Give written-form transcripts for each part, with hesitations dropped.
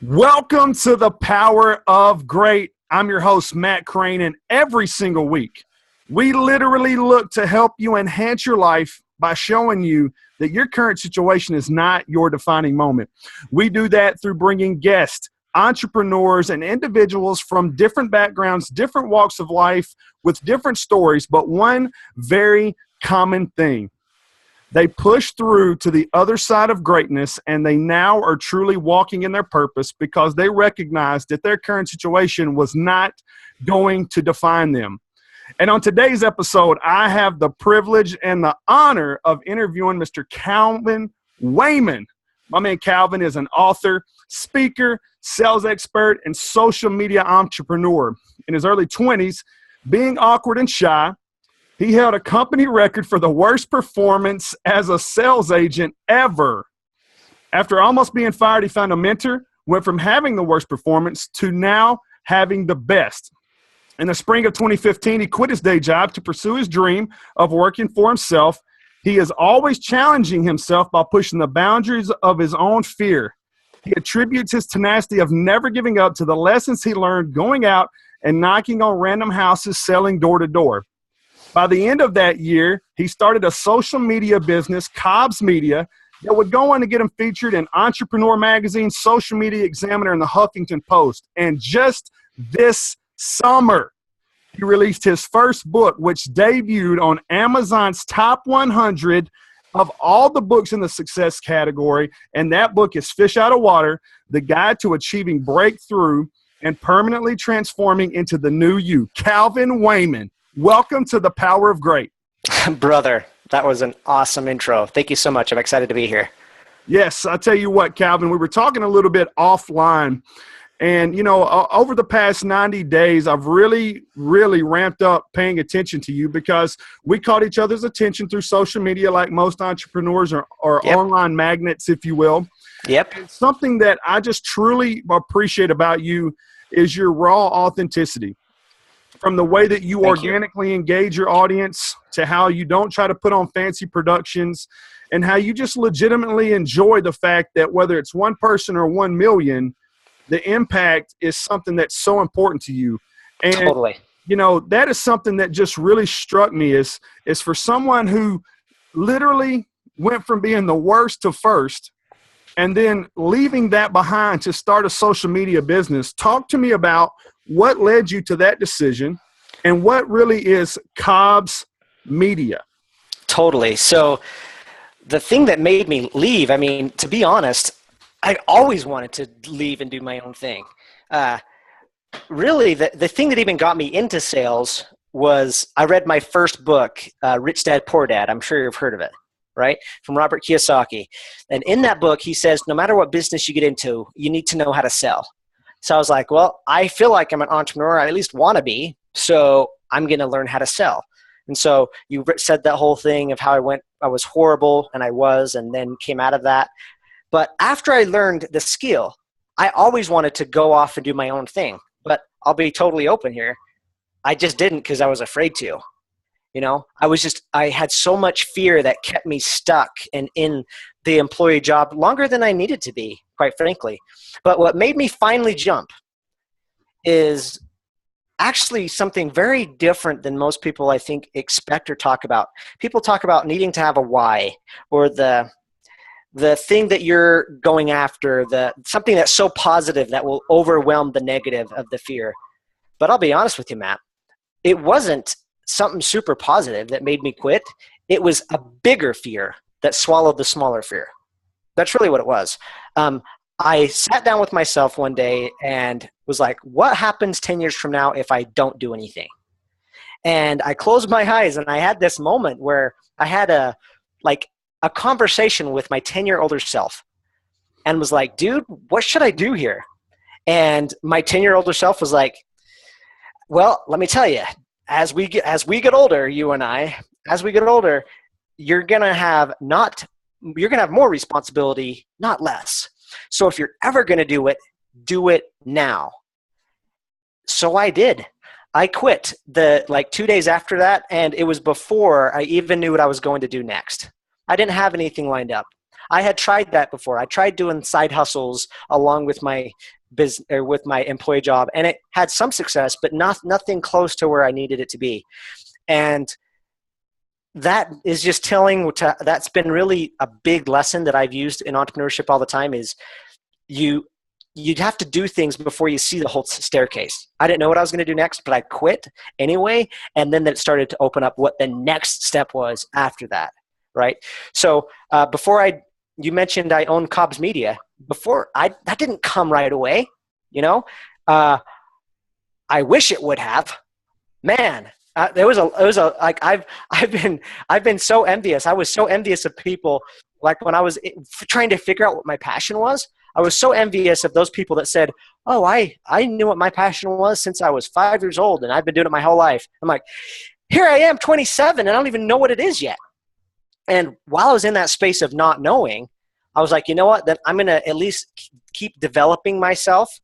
Welcome to the Power of Great. I'm your host, Matt Crane, and every single week, we literally look to help you enhance your life by showing you that your current situation is not your defining moment. We do that through bringing guests, entrepreneurs, and individuals from different backgrounds, different walks of life, with different stories, but one very common thing. They pushed through to the other side of greatness, and they now are truly walking in their purpose because they recognized that their current situation was not going to define them. And on today's episode, I have the privilege and the honor of interviewing Mr. Calvin Wayman. My man Calvin is an author, speaker, sales expert, and social media entrepreneur. In his early 20s, being awkward and shy, he held a company record for the worst performance as a sales agent ever. After almost being fired, he found a mentor, went from having the worst performance to now having the best. In the spring of 2015, he quit his day job to pursue his dream of working for himself. He is always challenging himself by pushing the boundaries of his own fear. He attributes his tenacity of never giving up to the lessons he learned going out and knocking on random houses, selling door to door. By the end of that year, he started a social media business, Cobbes Media, that would go on to get him featured in Entrepreneur Magazine, Social Media Examiner, and the Huffington Post. And just this summer, he released his first book, which debuted on Amazon's top 100 of all the books in the success category. And that book is Fish Out of Water, The Guide to Achieving Breakthrough and Permanently Transforming into the New You. Calvin Wayman. Welcome to the Power of Great. Brother, that was an awesome intro. Thank you so much. I'm excited to be here. Yes, I tell you what, Calvin, we were talking a little bit offline, and, over the past 90 days, I've really ramped up paying attention to you because we caught each other's attention through social media like most entrepreneurs or Yep. Online magnets, if you will. Yep. And something that I just truly appreciate about you is your raw authenticity. From the way that you organically engage your audience to how you don't try to put on fancy productions and how you just legitimately enjoy the fact that whether it's one person or 1 million, the impact is something that's so important to you. And, Totally. That is something that just really struck me is for someone who literally went from being the worst to first and then leaving that behind to start a social media business. Talk to me about what led you to that decision and what really is Cobbes Media? Totally. So the thing that made me leave, to be honest, I always wanted to leave and do my own thing. Really, the thing that even got me into sales was I read my first book, Rich Dad, Poor Dad. I'm sure you've heard of it, right? From Robert Kiyosaki. And in that book, he says, no matter what business you get into, you need to know how to sell. So I was like, well, I feel like I'm an entrepreneur. I at least want to be. So I'm going to learn how to sell. And so you said that whole thing of how I was horrible, and I was, and then came out of that. But after I learned the skill, I always wanted to go off and do my own thing. But I'll be totally open here. I just didn't because I was afraid to. I had so much fear that kept me stuck and in the employee job longer than I needed to be, quite frankly. But what made me finally jump is actually something very different than most people, I think, expect or talk about. People talk about needing to have a why or the thing that you're going after, something that's so positive that will overwhelm the negative of the fear. But I'll be honest with you, Matt, it wasn't something super positive that made me quit. It was a bigger fear that swallowed the smaller fear. That's really what it was. I sat down with myself one day and was like, what happens 10 years from now if I don't do anything? And I closed my eyes and I had this moment where I had a conversation with my 10-year-older self and was like, dude, what should I do here? And my 10-year-older self was like, well, let me tell you, as we get older, you and I, as we get older, you're going to have more responsibility, not less. So if you're ever going to do it now. So I did. I quit 2 days after that, and it was before I even knew what I was going to do next. I didn't have anything lined up. I had tried that before. I tried doing side hustles along with my business or with my employee job, and it had some success, but nothing close to where I needed it to be. And that is just that's been really a big lesson that I've used in entrepreneurship all the time is you'd have to do things before you see the whole staircase. I didn't know what I was going to do next, but I quit anyway. And then that started to open up what the next step was after that. Right. So you mentioned I own Cobbes Media. That didn't come right away. I wish it would have. Man, I've been so envious. I was so envious of people. Like when I was trying to figure out what my passion was, I was so envious of those people that said, "Oh, I knew what my passion was since I was 5 years old, and I've been doing it my whole life." I'm like, here I am, 27, and I don't even know what it is yet. And while I was in that space of not knowing, I was like, you know what? That I'm going to at least keep developing myself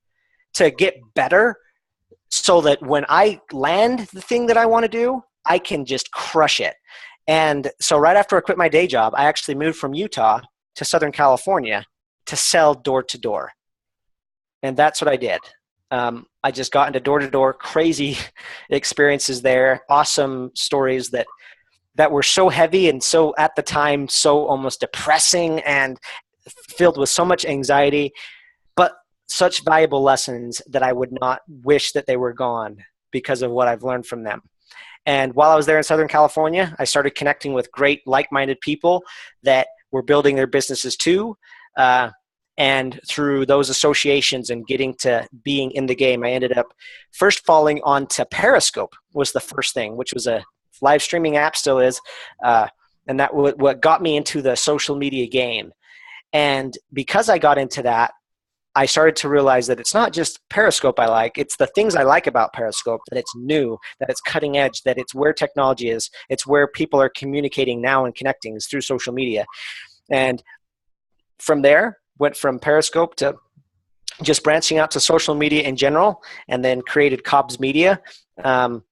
to get better, so that when I land the thing that I want to do, I can just crush it. And so right after I quit my day job, I actually moved from Utah to Southern California to sell door to door. And that's what I did. I just got into door to door, crazy experiences there, awesome stories that were so heavy and so at the time, so almost depressing and filled with so much anxiety, but such valuable lessons that I would not wish that they were gone because of what I've learned from them. And while I was there in Southern California, I started connecting with great like-minded people that were building their businesses too. And through those associations and getting to being in the game, I ended up first falling onto Periscope was the first thing, which was a live streaming app, still is. And that what got me into the social media game. And because I got into that, I started to realize that it's not just Periscope I like, it's the things I like about Periscope, that it's new, that it's cutting edge, that it's where technology is, it's where people are communicating now and connecting is through social media. And from there, went from Periscope to just branching out to social media in general, and then created Cobbes Media. Cobbes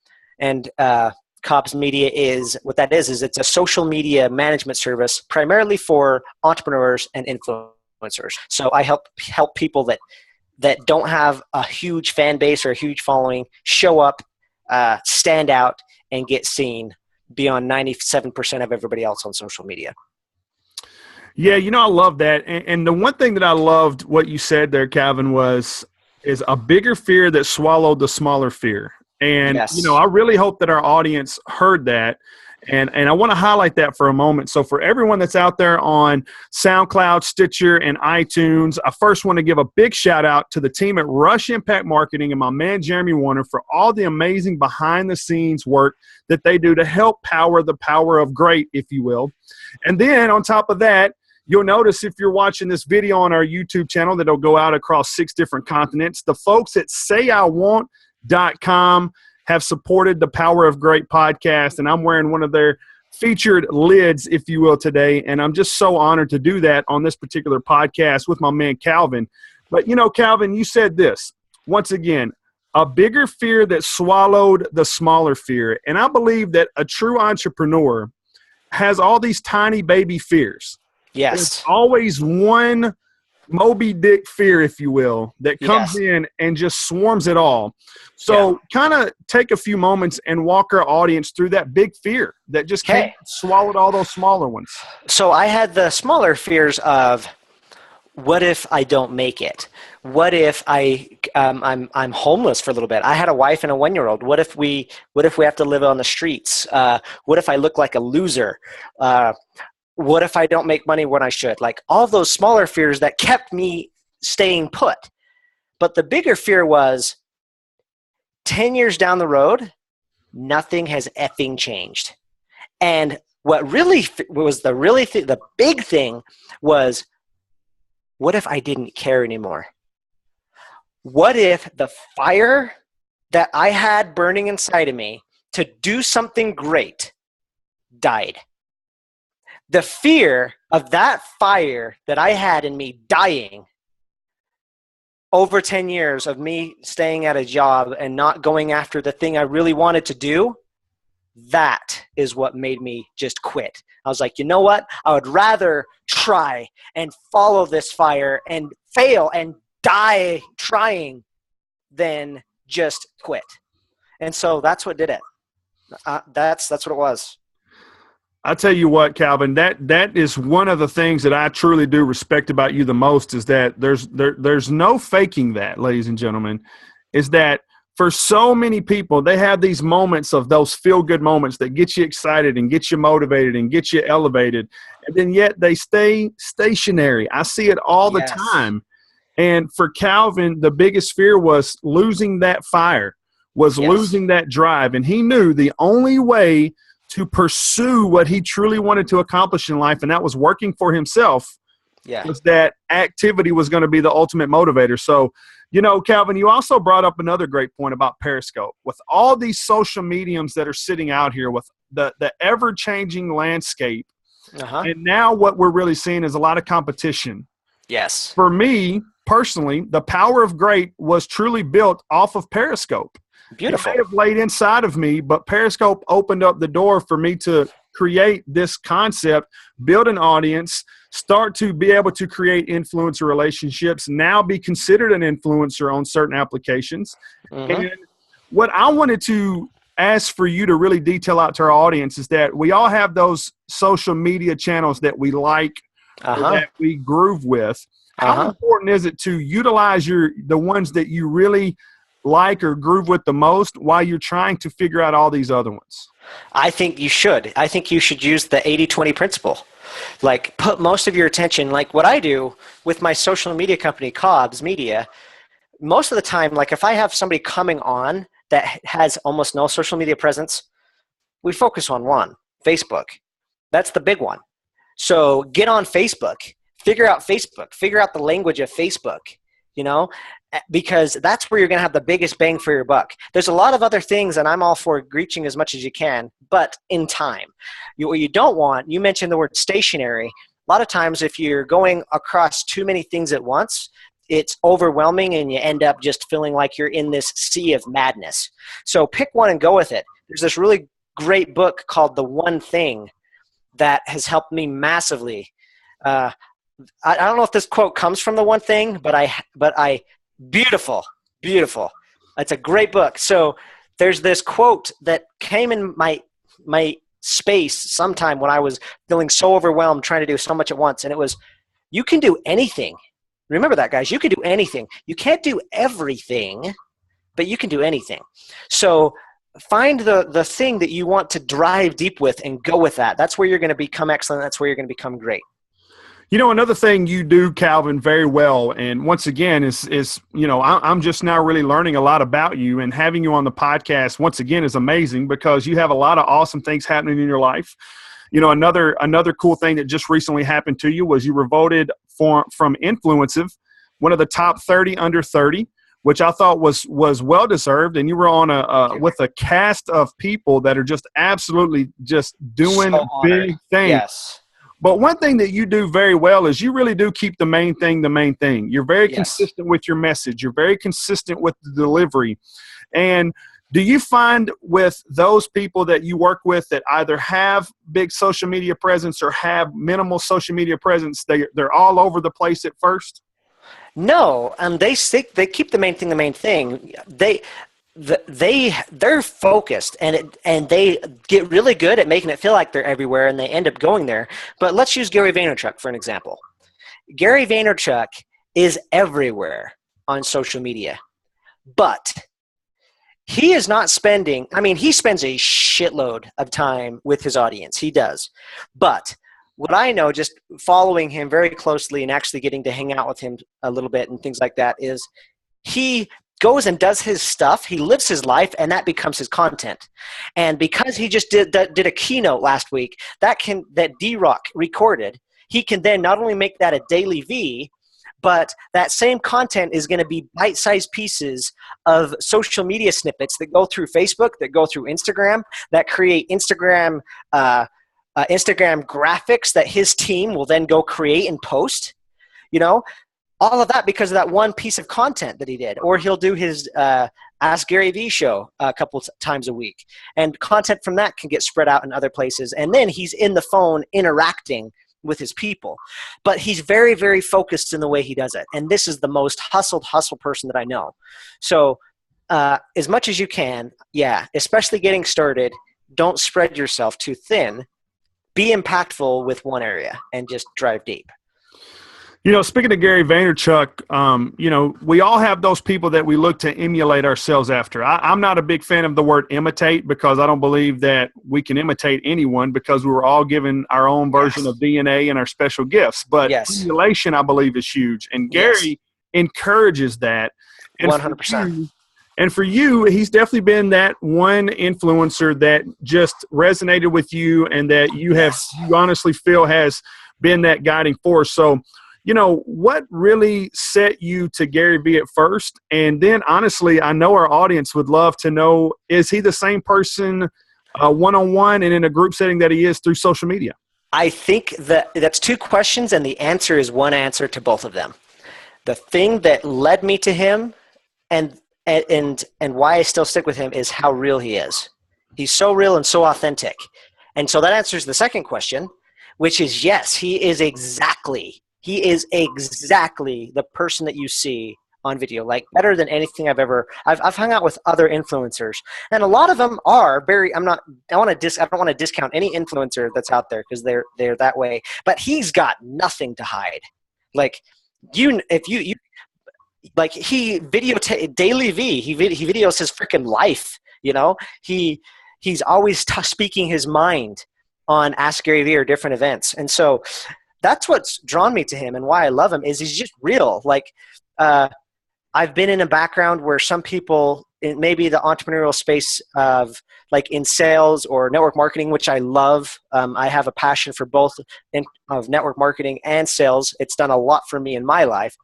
Media is it's a social media management service primarily for entrepreneurs and influencers. So I help people that don't have a huge fan base or a huge following show up, stand out, and get seen beyond 97% of everybody else on social media. Yeah, I love that. And the one thing that I loved what you said there, Calvin, is a bigger fear that swallowed the smaller fear. And, yes. I really hope that our audience heard that. And I want to highlight that for a moment. So for everyone that's out there on SoundCloud, Stitcher, and iTunes, I first want to give a big shout out to the team at Rush Impact Marketing and my man, Jeremy Warner, for all the amazing behind the scenes work that they do to help power the power of great, if you will. And then on top of that, you'll notice if you're watching this video on our YouTube channel that'll go out across 6 different continents, the folks at sayiwant.com have supported the Power of Great podcast, and I'm wearing one of their featured lids, if you will, today, and I'm just so honored to do that on this particular podcast with my man Calvin. But, Calvin, you said this, once again, a bigger fear that swallowed the smaller fear, and I believe that a true entrepreneur has all these tiny baby fears. Yes. There's always one Moby Dick fear, if you will, that comes in and just swarms it all. So kind of take a few moments and walk our audience through that big fear that just swallowed all those smaller ones. So I had the smaller fears of, what if I don't make it? What if I'm homeless for a little bit? I had a wife and a 1-year-old. What if we have to live on the streets? What if I look like a loser? What if I don't make money when I should? Like all those smaller fears that kept me staying put. But the bigger fear was 10 years down the road, nothing has effing changed. And what really was the big thing was, what if I didn't care anymore? What if the fire that I had burning inside of me to do something great died? The fear of that fire that I had in me dying over 10 years of me staying at a job and not going after the thing I really wanted to do that is what made me just quit. I was like, you know what? I would rather try and follow this fire and fail and die trying than just quit. And so that's what did it. That's what it was. I tell you what, Calvin, that is one of the things that I truly do respect about you the most, is that there's no faking that, ladies and gentlemen, is that for so many people, they have these moments of those feel-good moments that get you excited and get you motivated and get you elevated, and then yet they stay stationary. I see it all the time. And for Calvin, the biggest fear was losing that fire, was losing that drive. And he knew the only way to pursue what he truly wanted to accomplish in life, and that was working for himself, was that activity was going to be the ultimate motivator. So, you know, Calvin, you also brought up another great point about Periscope. With all these social mediums that are sitting out here, with the ever-changing landscape, and now what we're really seeing is a lot of competition. Yes. For me, personally, the power of great was truly built off of Periscope. Beautiful. It may have laid inside of me, but Periscope opened up the door for me to create this concept, build an audience, start to be able to create influencer relationships, now be considered an influencer on certain applications. And what I wanted to ask for you to really detail out to our audience is that we all have those social media channels that we like, or that we groove with. How important is it to utilize the ones that you really like or groove with the most while you're trying to figure out all these other ones? I think you should. I think you should use the 80-20 principle. Like, put most of your attention, like what I do with my social media company, Cobbes Media, most of the time, like if I have somebody coming on that has almost no social media presence, we focus on one, Facebook. That's the big one. So get on Facebook, figure out the language of Facebook, you know, because that's where you're going to have the biggest bang for your buck. There's a lot of other things, and I'm all for reaching as much as you can, but in time. What you don't want, you mentioned the word stationary. A lot of times if you're going across too many things at once, it's overwhelming and you end up just feeling like you're in this sea of madness. So pick one and go with it. There's this really great book called The One Thing that has helped me massively. I don't know if this quote comes from The One Thing, but beautiful. It's a great book. So there's this quote that came in my space sometime when I was feeling so overwhelmed trying to do so much at once. And it was, you can do anything. Remember that, guys. You can do anything. You can't do everything, but you can do anything. So find the thing that you want to drive deep with and go with that. That's where you're going to become excellent. That's where you're going to become great. You know, another thing you do, Calvin, very well, and once again, is you know, I'm just now really learning a lot about you, and having you on the podcast, once again, is amazing because you have a lot of awesome things happening in your life. You know, another cool thing that just recently happened to you was you were voted from Influencive, one of the top 30 under 30, which I thought was well-deserved, and you were on with a cast of people that are just absolutely just doing big things. Yes. But one thing that you do very well is you really do keep the main thing the main thing. You're very consistent with your message. You're very consistent with the delivery. And do you find with those people that you work with that either have big social media presence or have minimal social media presence, they're all over the place at first? No, they keep the main thing the main thing. They're focused and they get really good at making it feel like they're everywhere and they end up going there. But let's use Gary Vaynerchuk for an example. Gary Vaynerchuk is everywhere on social media, but he is not spending, he spends a shitload of time with his audience. He does. But what I know, just following him very closely and actually getting to hang out with him a little bit and things like that, is he goes and does his stuff. He lives his life, and that becomes his content. And because he just did a keynote last week that D-Rock recorded, he can then not only make that a daily V, but that same content is going to be bite-sized pieces of social media snippets that go through Facebook, that go through Instagram, that create Instagram graphics that his team will then go create and post. You know, All of that because of that one piece of content that he did. Or he'll do his Ask Gary Vee show a couple times a week. And content from that can get spread out in other places. And then he's in the phone interacting with his people. But he's very, very focused in the way he does it. And this is the most hustle person that I know. So as much as you can, especially getting started, don't spread yourself too thin. Be impactful with one area and just drive deep. Speaking of Gary Vaynerchuk, we all have those people that we look to emulate ourselves after. I'm not a big fan of the word imitate because I don't believe that we can imitate anyone because we were all given our own version of DNA and our special gifts. But emulation, I believe, is huge. And Gary encourages that. And 100%. And for you, he's definitely been that one influencer that just resonated with you and that you honestly feel has been that guiding force. So, what really set you to Gary Vee at first? And then, honestly, I know our audience would love to know, is he the same person one-on-one and in a group setting that he is through social media? I think that's two questions, and the answer is one answer to both of them. The thing that led me to him and why I still stick with him is how real he is. He's so real and so authentic. And so that answers the second question, which is yes, he is exactly the person that you see on video, like better than anything I've hung out with other influencers, and a lot of them are very, I don't want to discount any influencer that's out there because they're that way, but he's got nothing to hide. Like like he Daily V, he videos his freaking life, he's always speaking his mind on Ask Gary Vee or different events. And so that's what's drawn me to him and why I love him is he's just real. Like, I've been in a background where some people in maybe the entrepreneurial space of like in sales or network marketing, which I love. I have a passion for both of network marketing and sales. It's done a lot for me in my life.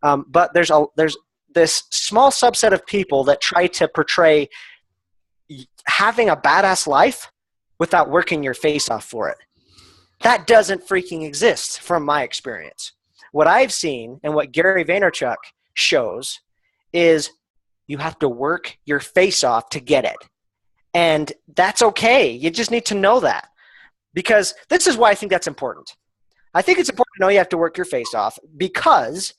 But there's this small subset of people that try to portray having a badass life without working your face off for it. That doesn't freaking exist from my experience. What I've seen and what Gary Vaynerchuk shows is you have to work your face off to get it. And that's okay. You just need to know that, because this is why I think that's important. I think it's important to know you have to work your face off, because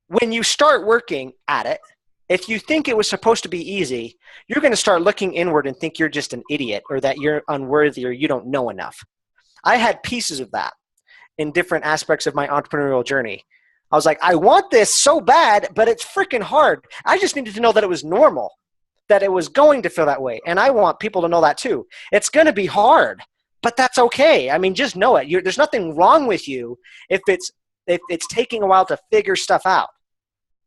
when you start working at it, if you think it was supposed to be easy, you're going to start looking inward and think you're just an idiot or that you're unworthy or you don't know enough. I had pieces of that in different aspects of my entrepreneurial journey. I was like, I want this so bad, but it's freaking hard. I just needed to know that it was normal, that it was going to feel that way. And I want people to know that too. It's going to be hard, but that's okay. I mean, just know it. There's nothing wrong with you if it's taking a while to figure stuff out.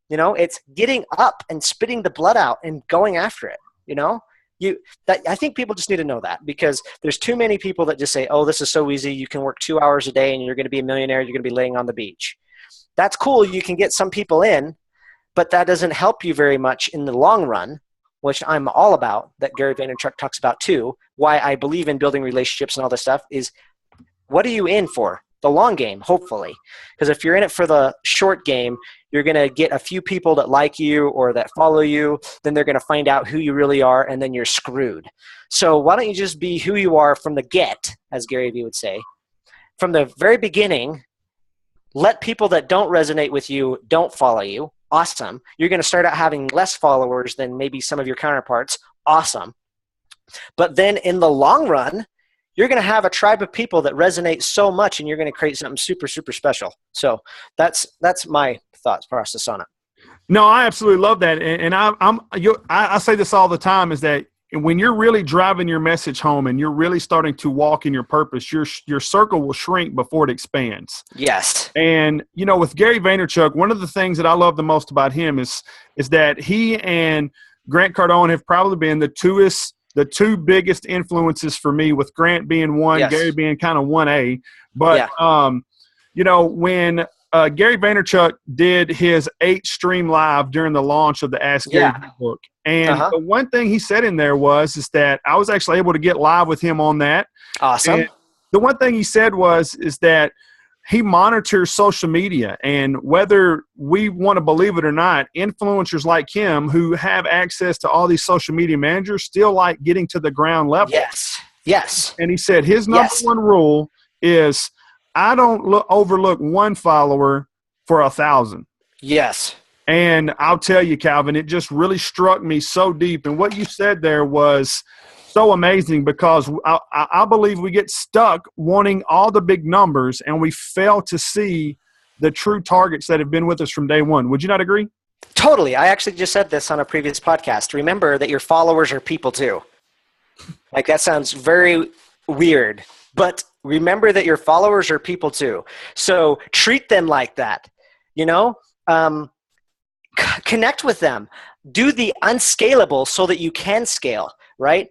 It's getting up and spitting the blood out and going after it. I think people just need to know that, because there's too many people that just say, oh, this is so easy. You can work 2 hours a day and you're going to be a millionaire. You're going to be laying on the beach. That's cool. You can get some people in, but that doesn't help you very much in the long run, which I'm all about, that Gary Vaynerchuk talks about too. Why I believe in building relationships and all this stuff is, what are you in for? The long game, hopefully. Because if you're in it for the short game, you're going to get a few people that like you or that follow you. Then they're going to find out who you really are, and then you're screwed. So why don't you just be who you are from the get, as Gary Vee would say. From the very beginning, let people that don't resonate with you don't follow you. Awesome. You're going to start out having less followers than maybe some of your counterparts. Awesome. But then in the long run, you're going to have a tribe of people that resonate so much, and you're going to create something super, super special. So that's my thought process on it. No, I absolutely love that. And I say this all the time, is that when you're really driving your message home and you're really starting to walk in your purpose, your circle will shrink before it expands. Yes. And, with Gary Vaynerchuk, one of the things that I love the most about him is that he and Grant Cardone have probably been the two biggest influences for me, with Grant being one, yes, Gary being kind of 1A. But, when Gary Vaynerchuk did his 8-stream live during the launch of the Ask Gary book, and the one thing he said in there is that I was actually able to get live with him on that. Awesome. And the one thing he said is that he monitors social media, and whether we want to believe it or not, influencers like him who have access to all these social media managers still like getting to the ground level. Yes. And he said his number one rule is, I don't overlook one follower for 1,000. Yes. And I'll tell you, Calvin, it just really struck me so deep. And what you said there was so amazing, because I believe we get stuck wanting all the big numbers and we fail to see the true targets that have been with us from day one. Would you not agree? Totally. I actually just said this on a previous podcast. Remember that your followers are people too. Like, that sounds very weird, but remember that your followers are people too. So treat them like that, connect with them, do the unscalable so that you can scale, right?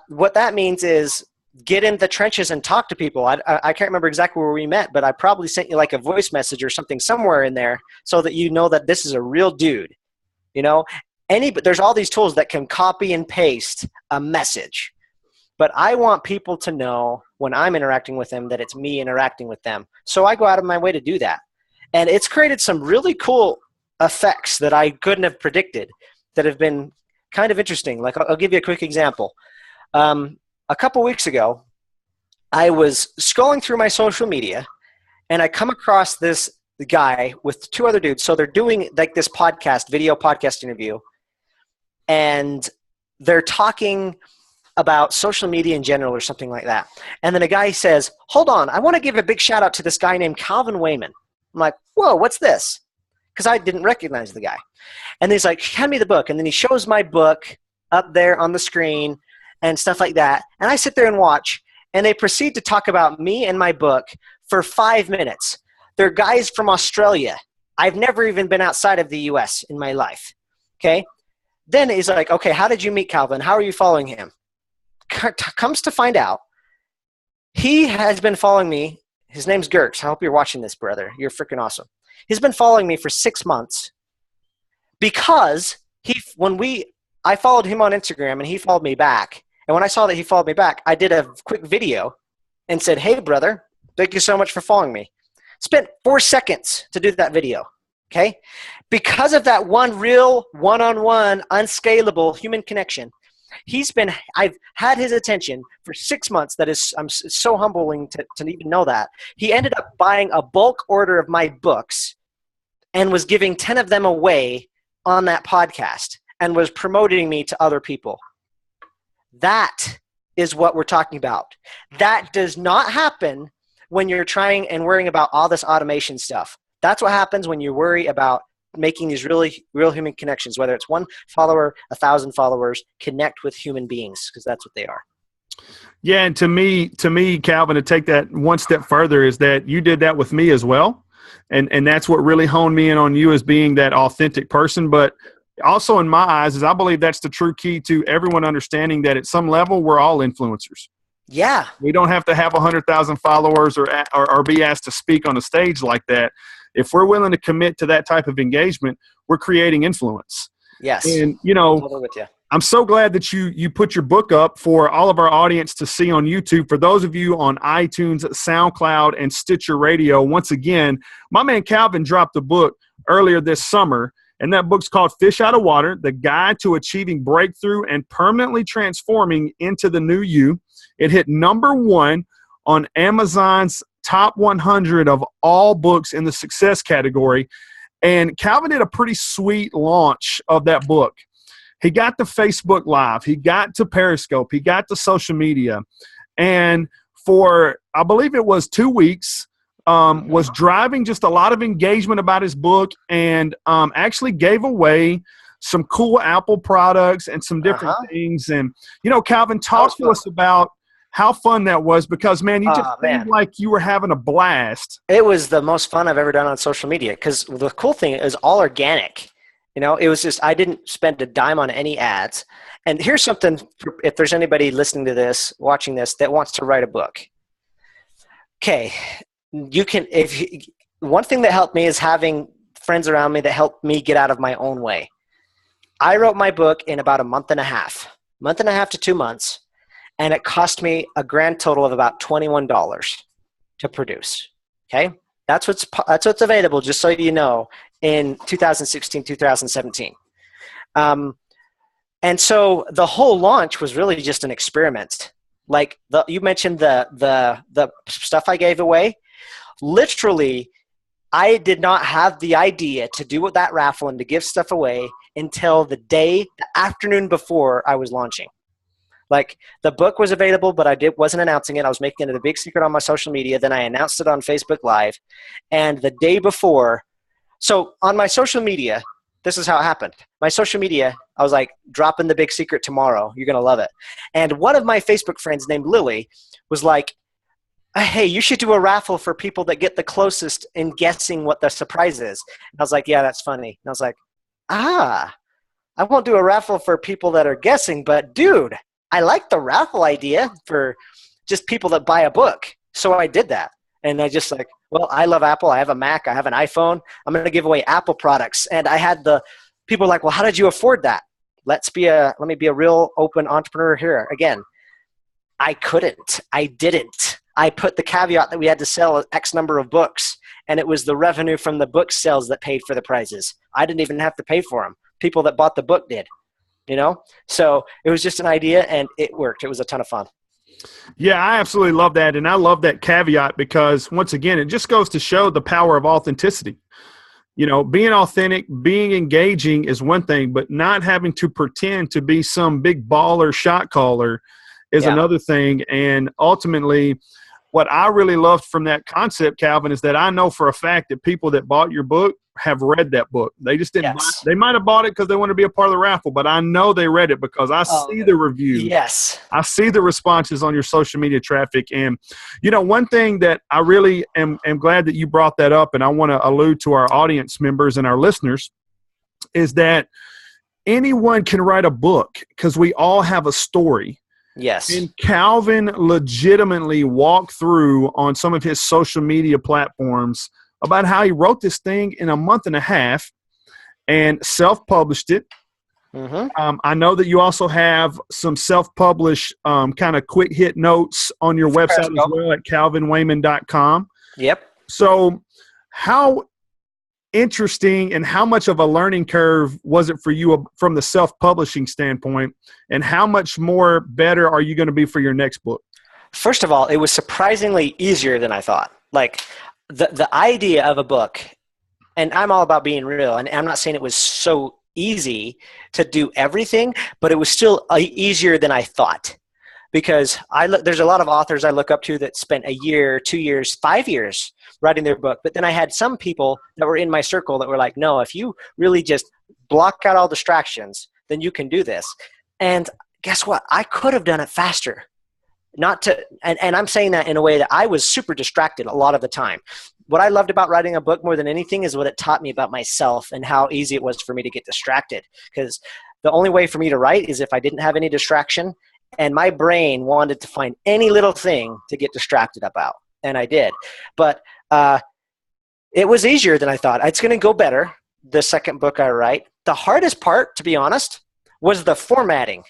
What that means is get in the trenches and talk to people. I can't remember exactly where we met, but I probably sent you like a voice message or something somewhere in there so that you know that this is a real dude. There's all these tools that can copy and paste a message, but I want people to know when I'm interacting with them that it's me interacting with them. So I go out of my way to do that. And it's created some really cool effects that I couldn't have predicted that have been kind of interesting. Like, I'll give you a quick example. A couple weeks ago, I was scrolling through my social media, and I come across this guy with two other dudes. So they're doing like this video podcast interview, and they're talking about social media in general or something like that. And then a guy says, hold on, I want to give a big shout out to this guy named Calvin Wayman. I'm like, whoa, what's this? Because I didn't recognize the guy. And he's like, hand me the book. And then he shows my book up there on the screen and stuff like that. And I sit there and watch, and they proceed to talk about me and my book for 5 minutes. They're guys from Australia. I've never even been outside of the US in my life. Okay. Then he's like, okay, how did you meet Calvin? How are you following him? Comes to find out, he has been following me. His name's Gertz. I hope you're watching this, brother. You're freaking awesome. He's been following me for 6 months because I followed him on Instagram and he followed me back. And when I saw that he followed me back, I did a quick video and said, hey, brother, thank you so much for following me. Spent 4 seconds to do that video, okay? Because of that one real one-on-one, unscalable human connection, I've had his attention for 6 months. It's so humbling to even know that. He ended up buying a bulk order of my books and was giving 10 of them away on that podcast and was promoting me to other people. That is what we're talking about. That does not happen when you're trying and worrying about all this automation stuff. That's what happens when you worry about making these really real human connections, whether it's 1 follower, 1,000 followers. Connect with human beings, because that's what they are. Yeah, and to me, Calvin, to take that one step further is that you did that with me as well. And that's what really honed me in on you as being that authentic person. But also in my eyes is I believe that's the true key to everyone understanding that at some level we're all influencers. Yeah. We don't have to have 100,000 followers or be asked to speak on a stage like that. If we're willing to commit to that type of engagement, we're creating influence. Yes. And, totally with you. I'm so glad that you put your book up for all of our audience to see on YouTube. For those of you on iTunes, SoundCloud, and Stitcher Radio, once again, my man Calvin dropped a book earlier this summer, and that book's called Fish Out of Water, The Guide to Achieving Breakthrough and Permanently Transforming into the New You. It hit #1 on Amazon's top 100 of all books in the success category. And Calvin did a pretty sweet launch of that book. He got to Facebook Live. He got to Periscope. He got to social media. And for, I believe it was 2 weeks, was driving just a lot of engagement about his book, and actually gave away some cool Apple products and some different things. And, Calvin, talk to us about how fun that was, because, man, you just seemed like you were having a blast. It was the most fun I've ever done on social media, because the cool thing is all organic. It was just, I didn't spend a dime on any ads. And here's something, if there's anybody listening to this, watching this, that wants to write a book. Okay, one thing that helped me is having friends around me that helped me get out of my own way. I wrote my book in about a month and a half to 2 months, and it cost me a grand total of about $21 to produce. Okay. That's what's available, just so you know, in 2016, 2017. And so the whole launch was really just an experiment. Like you mentioned the stuff I gave away. Literally, I did not have the idea to do that raffle and to give stuff away until the afternoon before I was launching. Like, the book was available, but wasn't announcing it. I was making it a big secret on my social media. Then I announced it on Facebook Live. And the day before, so on my social media, this is how it happened. My social media, I was like, dropping the big secret tomorrow. You're going to love it. And one of my Facebook friends named Lily was like, hey, you should do a raffle for people that get the closest in guessing what the surprise is. And I was like, yeah, that's funny. And I was like, I won't do a raffle for people that are guessing, but dude, I like the raffle idea for just people that buy a book. So I did that. And I just like, well, I love Apple. I have a Mac. I have an iPhone. I'm going to give away Apple products. And I had people like, well, how did you afford that? Let me be a real open entrepreneur here. Again, I couldn't. I didn't. I put the caveat that we had to sell X number of books, and it was the revenue from the book sales that paid for the prizes. I didn't even have to pay for them. People that bought the book did. So it was just an idea, and it worked. It was a ton of fun. Yeah, I absolutely love that. And I love that caveat because, once again, it just goes to show the power of authenticity. Being authentic, being engaging is one thing, but not having to pretend to be some big baller shot caller is another thing. And ultimately, what I really loved from that concept, Calvin, is that I know for a fact that people that bought your book have read that book. They just didn't buy it. They might have bought it because they want to be a part of the raffle, but I know they read it because I see the reviews. Yes. I see the responses on your social media traffic. And, one thing that I really am glad that you brought that up, and I want to allude to our audience members and our listeners, is that anyone can write a book because we all have a story. Yes. And Calvin legitimately walked through on some of his social media platforms about how he wrote this thing in a month and a half and self-published it. Mm-hmm. I know that you also have some self-published kind of quick hit notes on your website as well at calvinwayman.com. Yep. So how interesting and how much of a learning curve was it for you from the self-publishing standpoint, and how much more better are you going to be for your next book? First of all, it was surprisingly easier than I thought. Like the idea of a book, and I'm all about being real, and I'm not saying it was so easy to do everything, but it was still easier than I thought, because there's a lot of authors I look up to that spent a year, 2 years, 5 years writing their book. But then I had some people that were in my circle that were like, no, if you really just block out all distractions, then you can do this. And guess what? I could have done it faster. And I'm saying that in a way that I was super distracted a lot of the time. What I loved about writing a book more than anything is what it taught me about myself and how easy it was for me to get distracted. Because the only way for me to write is if I didn't have any distraction, and my brain wanted to find any little thing to get distracted about. And I did. But it was easier than I thought. It's going to go better the second book I write. The hardest part, to be honest, was the formatting.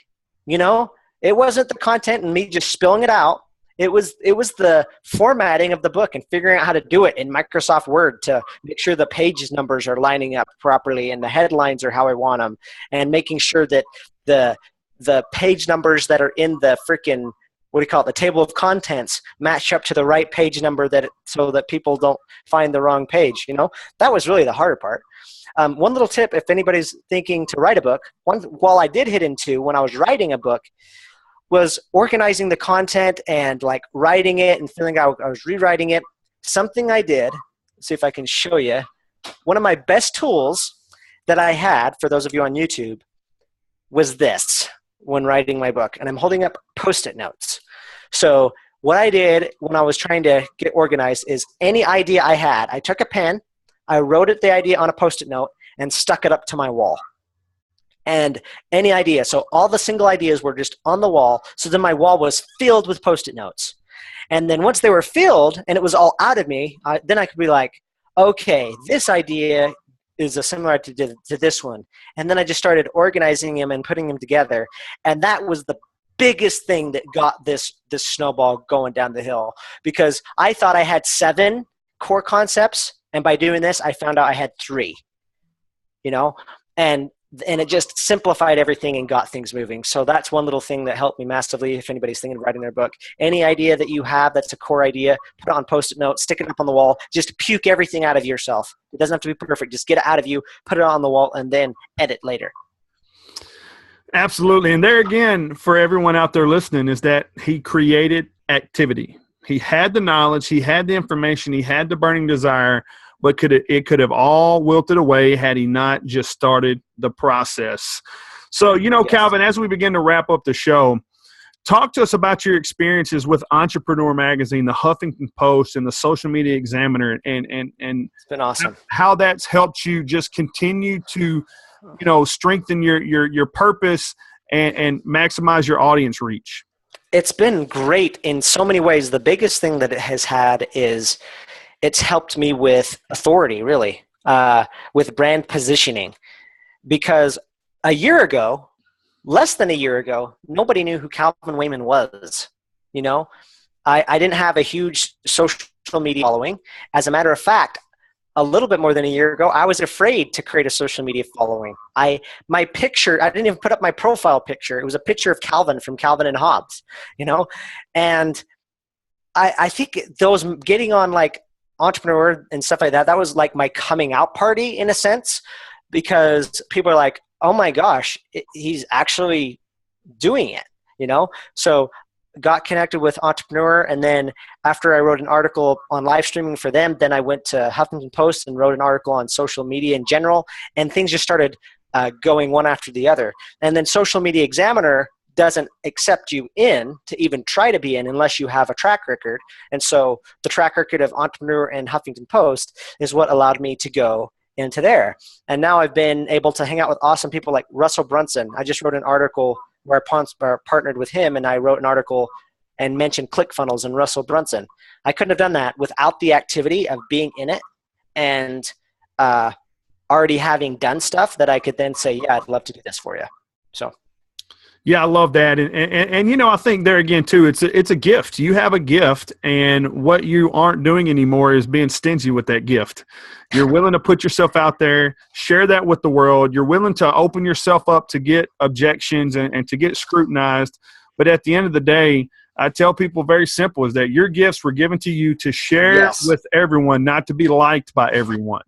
It wasn't the content and me just spilling it out. It was the formatting of the book and figuring out how to do it in Microsoft Word to make sure the page numbers are lining up properly and the headlines are how I want them, and making sure that the page numbers that are in the freaking, the table of contents match up to the right page number so that people don't find the wrong page. That was really the harder part. One little tip, if anybody's thinking to write a book, while I did hit into when I was writing a book, was organizing the content and like writing it and feeling like I was rewriting it. Something I did, see if I can show you, one of my best tools that I had, for those of you on YouTube, was this when writing my book. And I'm holding up Post-it notes. So what I did when I was trying to get organized is any idea I had, I took a pen, I wrote the idea on a Post-it note and stuck it up to my wall. And any idea. So all the single ideas were just on the wall. So then my wall was filled with Post-it notes. And then once they were filled and it was all out of me, then I could be like, okay, this idea is a similar to this one. And then I just started organizing them and putting them together. And that was the biggest thing that got this snowball going down the hill, because I thought I had 7 core concepts. And by doing this, I found out I had 3, and it just simplified everything and got things moving. So that's one little thing that helped me massively. If anybody's thinking of writing their book, any idea that you have that's a core idea, put it on Post-it notes, stick it up on the wall, just puke everything out of yourself. It doesn't have to be perfect. Just get it out of you, put it on the wall, and then edit later. Absolutely. And there again, for everyone out there listening, is that he created activity. He had the knowledge, he had the information, he had the burning desire, but it could have all wilted away had he not just started the process. So, Yes. Calvin, as we begin to wrap up the show, talk to us about your experiences with Entrepreneur Magazine, the Huffington Post, and the Social Media Examiner, and It's been awesome. how that's helped you just continue to, strengthen your purpose and maximize your audience reach. It's been great in so many ways. The biggest thing that it has had is it's helped me with authority, really, with brand positioning. Because a year ago, less than a year ago, nobody knew who Calvin Wayman was. I didn't have a huge social media following. As a matter of fact, a little bit more than a year ago, I was afraid to create a social media following. My picture, I didn't even put up my profile picture. It was a picture of Calvin from Calvin and Hobbes, and I think those getting on like Entrepreneur and stuff like that, that was like my coming out party in a sense, because people are like, oh my gosh, he's actually doing it, So got connected with Entrepreneur, and then after I wrote an article on live streaming for them, then I went to Huffington Post and wrote an article on social media in general, and things just started going one after the other. And then Social Media Examiner doesn't accept you in to even try to be in unless you have a track record. And so the track record of Entrepreneur and Huffington Post is what allowed me to go into there. And now I've been able to hang out with awesome people like Russell Brunson. I just wrote an article where I partnered with him, and I wrote an article and mentioned ClickFunnels and Russell Brunson. I couldn't have done that without the activity of being in it and already having done stuff that I could then say, yeah, I'd love to do this for you. So. Yeah, I love that. And I think there again, too, it's a gift. You have a gift, and what you aren't doing anymore is being stingy with that gift. You're willing to put yourself out there, share that with the world. You're willing to open yourself up to get objections and to get scrutinized. But at the end of the day, I tell people very simple is that your gifts were given to you to share with everyone, not to be liked by everyone.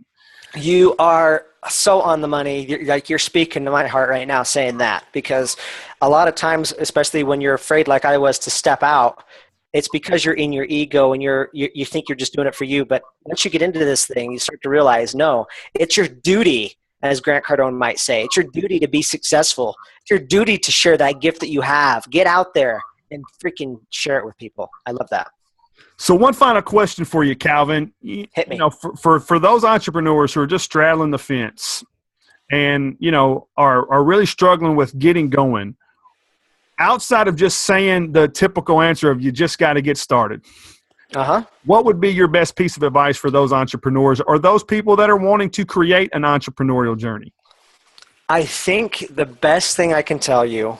You are so on the money. You're speaking to my heart right now saying that, because a lot of times, especially when you're afraid like I was to step out, it's because you're in your ego and you think you're just doing it for you. But once you get into this thing, you start to realize, no, it's your duty, as Grant Cardone might say. It's your duty to be successful. It's your duty to share that gift that you have. Get out there and freaking share it with people. I love that. So one final question for you, Calvin. Hit me. For those entrepreneurs who are just straddling the fence and, are really struggling with getting going, outside of just saying the typical answer of you just got to get started, what would be your best piece of advice for those entrepreneurs or those people that are wanting to create an entrepreneurial journey? I think the best thing I can tell you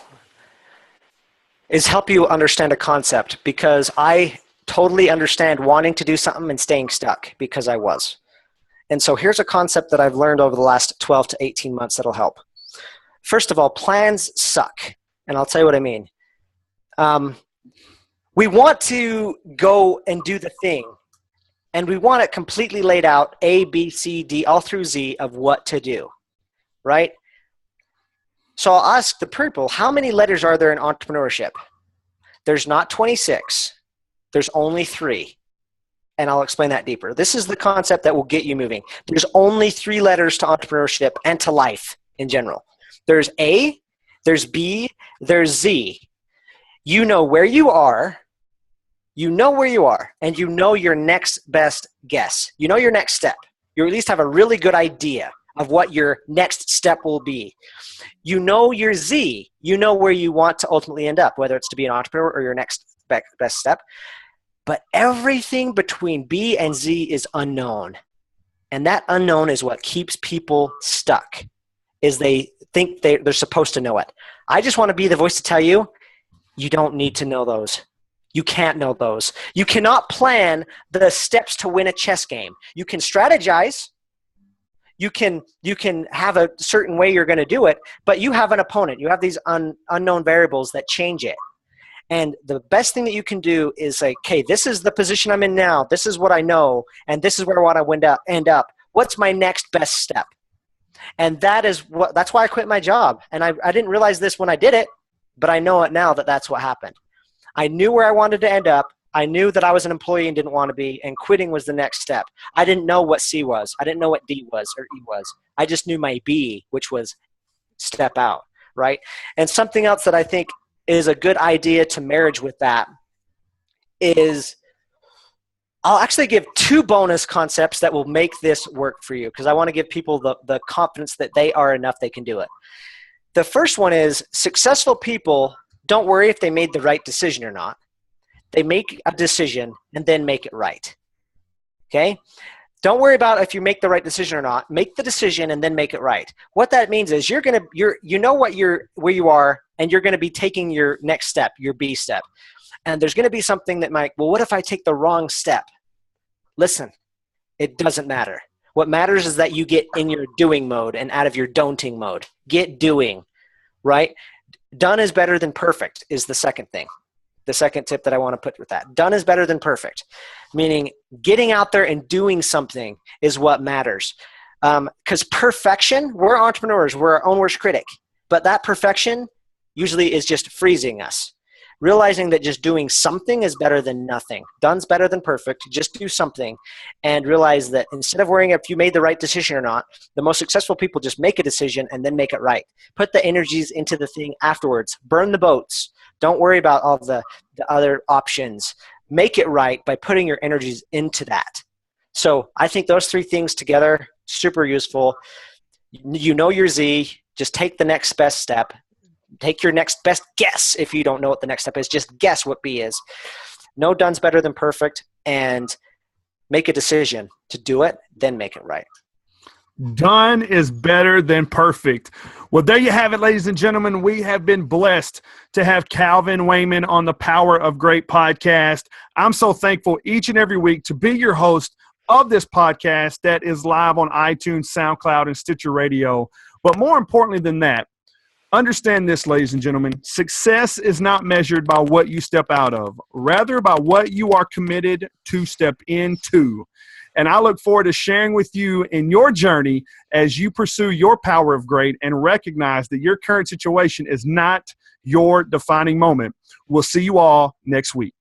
is help you understand a concept, because I totally understand wanting to do something and staying stuck, because I was. And so here's a concept that I've learned over the last 12 to 18 months that'll help. First of all, plans suck. And I'll tell you what I mean. We want to go and do the thing, and we want it completely laid out, A, B, C, D, all through Z of what to do, right? So I'll ask the people, how many letters are there in entrepreneurship? There's not 26. There's only 3. And I'll explain that deeper. This is the concept that will get you moving. There's only 3 letters to entrepreneurship and to life in general. There's A, there's B, there's Z. You know where you are, and you know your next best guess. You know your next step. You at least have a really good idea of what your next step will be. You know your Z. You know where you want to ultimately end up, whether it's to be an entrepreneur or your next best step. But everything between B and Z is unknown. And that unknown is what keeps people stuck, is they think they're supposed to know it. I just want to be the voice to tell you, you don't need to know those. You can't know those. You cannot plan the steps to win a chess game. You can strategize. You can have a certain way you're going to do it, but you have an opponent. You have these unknown variables that change it. And the best thing that you can do is say, okay, this is the position I'm in now. This is what I know, and this is where I want to end up. What's my next best step? And that's why I quit my job. And I didn't realize this when I did it, but I know it now that that's what happened. I knew where I wanted to end up. I knew that I was an employee and didn't want to be, and quitting was the next step. I didn't know what C was. I didn't know what D was or E was. I just knew my B, which was step out, right? And something else that I think is a good idea to marriage with that is I'll actually give 2 bonus concepts that will make this work for you, because I want to give people the confidence that they are enough they can do it. The first one is successful people don't worry if they made the right decision or not. They make a decision and then make it right. Okay? Don't worry about if you make the right decision or not. Make the decision and then make it right. What that means is you know where you are, and you're going to be taking your next step, your B step. And there's going to be something that might, well, what if I take the wrong step? Listen, it doesn't matter. What matters is that you get in your doing mode and out of your don'ting mode. Get doing, right? Done is better than perfect is the second thing. The second tip that I want to put with that. Done is better than perfect, meaning getting out there and doing something is what matters. Because perfection, we're entrepreneurs, we're our own worst critic. But that perfection usually is just freezing us. Realizing that just doing something is better than nothing. Done's better than perfect. Just do something, and realize that instead of worrying if you made the right decision or not, the most successful people just make a decision and then make it right. Put the energies into the thing afterwards. Burn the boats. Don't worry about all the other options. Make it right by putting your energies into that. So I think those 3 things together, super useful. You know your Z. Just take the next best step. Take your next best guess. If you don't know what the next step is, just guess what B is. No done's better than perfect, and make a decision to do it, then make it right. Done is better than perfect. Well, there you have it, ladies and gentlemen. We have been blessed to have Calvin Wayman on the Power of Great podcast. I'm so thankful each and every week to be your host of this podcast that is live on iTunes, SoundCloud, and Stitcher Radio. But more importantly than that, understand this, ladies and gentlemen. Success is not measured by what you step out of, rather by what you are committed to step into. And I look forward to sharing with you in your journey as you pursue your power of great and recognize that your current situation is not your defining moment. We'll see you all next week.